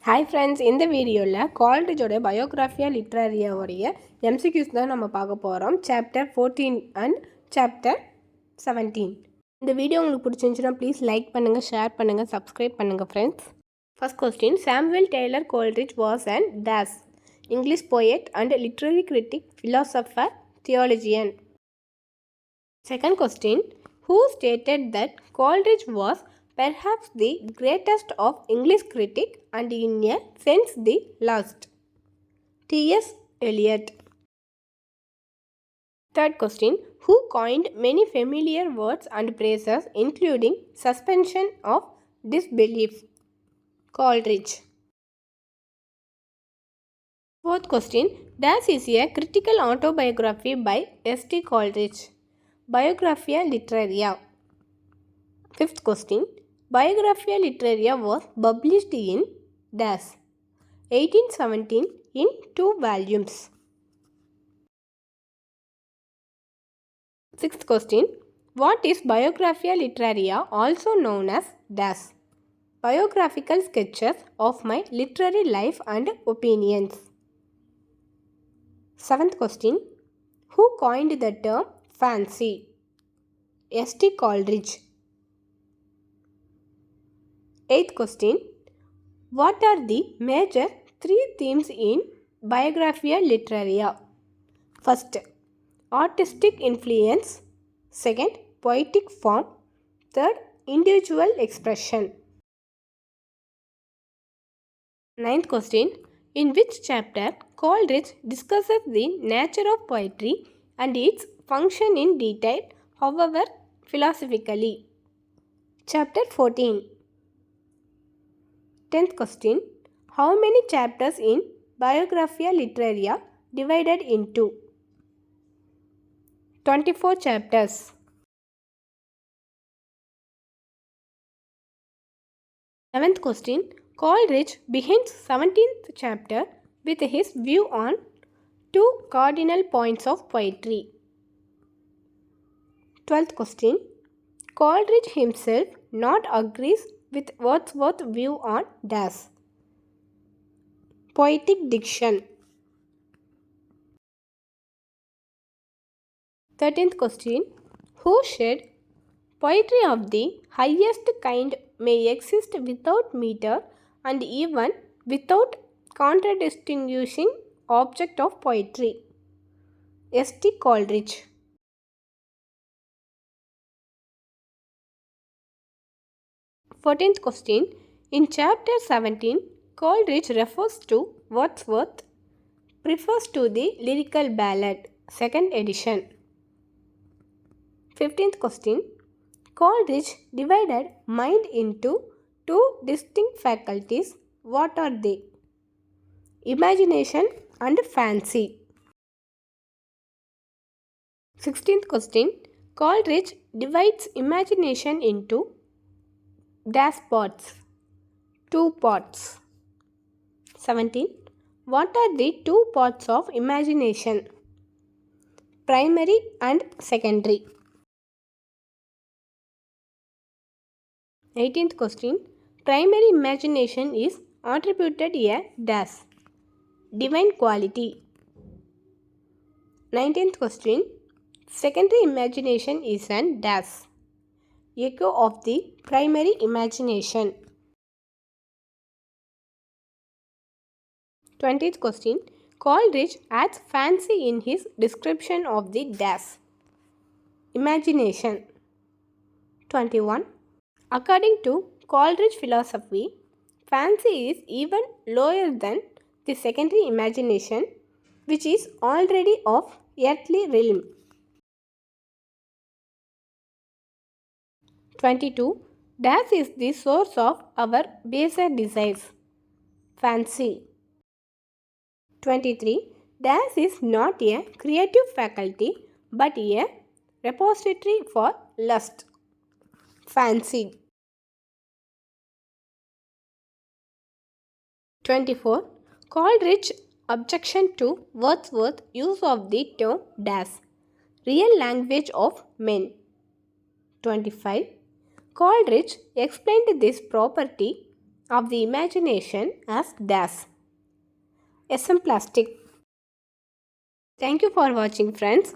Hi friends, இந்த வீடியோவில் Coleridgeோட Biographia Literaria உடைய MCQs தான் நம்ம பார்க்க போகிறோம். Chapter 14 and Chapter 17. இந்த வீடியோ உங்களுக்கு பிடிச்சிருந்துச்சுன்னா ப்ளீஸ் லைக் பண்ணுங்கள், ஷேர் பண்ணுங்கள், சப்ஸ்கிரைப் பண்ணுங்கள் friends. First question, Samuel Taylor Coleridge was an dash, English poet and literary critic, philosopher, theologian. Second question, who stated that Coleridge was perhaps the greatest of English critic and in a sense the last? T.S. Eliot. Third question, who coined many familiar words and phrases including suspension of disbelief? Coleridge. Fourth question, dash is a critical autobiography by S.T. Coleridge. Biographia Literaria. Fifth question, Biographia Literaria was published in dash 1817 in 2 volumes. Sixth question, what is Biographia Literaria also known as dash? Biographical sketches of my literary life and opinions. Seventh question, who coined the term fancy? S.T. Coleridge. Eighth question, what are the major 3 themes in Biographia Literaria? First, artistic influence. Second, poetic form. Third, individual expression. Ninth question, in which chapter Coleridge discusses the nature of poetry and its function in detail, however philosophically? Chapter 14. 10th question, how many chapters in Biographia Literaria divided into? 24 chapters. 11th question, Coleridge begins 17th chapter with his view on 2 cardinal points of poetry. 12th question, Coleridge himself not agrees with Wordsworth's view on dash. Poetic diction. 13th question, who said poetry of the highest kind may exist without meter and even without contradistinguishing object of poetry? S.T. Coleridge. 14th question, in chapter 17, Coleridge refers to Wordsworth, prefers to the lyrical ballad, 2nd edition. 15th question, Coleridge divided mind into 2 distinct faculties. What are they? Imagination and fancy. 16th question, Coleridge divides imagination into dash parts, 2 parts. 17. What are the 2 parts of imagination? Primary and secondary. 18th question, primary imagination is attributed a dash, divine quality. 19th question, secondary imagination is an dash, echo of the primary imagination. 20th question, Coleridge adds fancy in his description of the dash, imagination. 21. According to Coleridge philosophy, fancy is even lower than the secondary imagination, which is already of earthly realm. 22. Dash is the source of our baser desires, fancy. 23. Dash is not a creative faculty but a repository for lust, fancy. 24. Coleridge objection to Wordsworth's use of the term dash, real language of men. 25. Coleridge explained this property of the imagination as dash. SM Plastic. Thank you for watching, friends.